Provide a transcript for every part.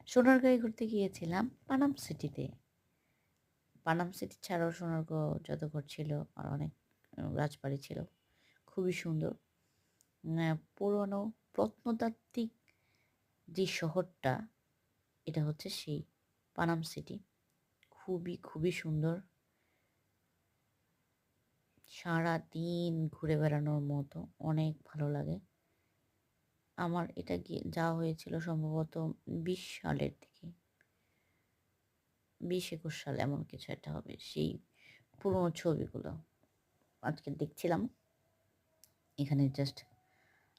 সোনারগাঁয়ে ঘুরতে গিয়েছিলাম পানাম সিটিতে। পানাম সিটি ছাড়াও সোনারগাঁও জাদুঘর ছিল আর অনেক রাজবাড়ি ছিল। খুবই সুন্দর। পুরনো প্রত্নতাত্ত্বিক যে শহরটা, এটা হচ্ছে সেই পানাম সিটি। খুবই সুন্দর। সারাদিন ঘুরে বেড়ানোর মতো, অনেক ভালো লাগে। আমার এটা গিয়ে যাওয়া হয়েছিল সম্ভবত 20 সালের দিকে। 20-21 সাল এমন কিছু একটা হবে। সেই পুরোনো ছবিগুলো আজকে দেখছিলাম। এখানে জাস্ট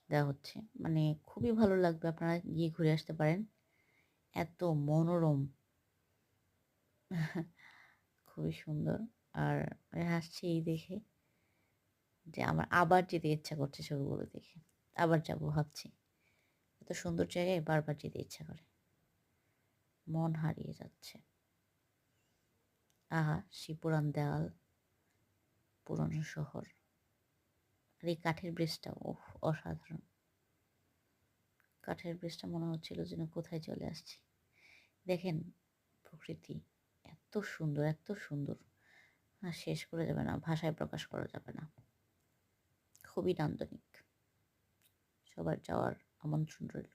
দেওয়া হচ্ছে। মানে খুবই ভালো লাগবে, আপনারা গিয়ে ঘুরে আসতে পারেন। এত মনোরম, খুবই সুন্দর। আর আমি হাসছি এই দেখে যে আমার আবার যেতে ইচ্ছা করছে ছবিগুলো দেখে। আবার যাবো ভাবছি। এত সুন্দর জায়গায় বারবার যেতে ইচ্ছা করে। মন হারিয়ে যাচ্ছে। আহা! সেই পুরান দেওয়াল, পুরনো শহর। আর এই কাঠের ব্রিজটা, ওহ! অসাধারণ। কাঠের ব্রিজটা মনে হচ্ছিল যেন কোথায় চলে আসছি। দেখেন, প্রকৃতি এত সুন্দর, এত সুন্দর। শেষ করা যাবে না, ভাষায় প্রকাশ করা যাবে না। খুবই নান্দনিক। সবার যাওয়ার আমন্ত্রণ রইল।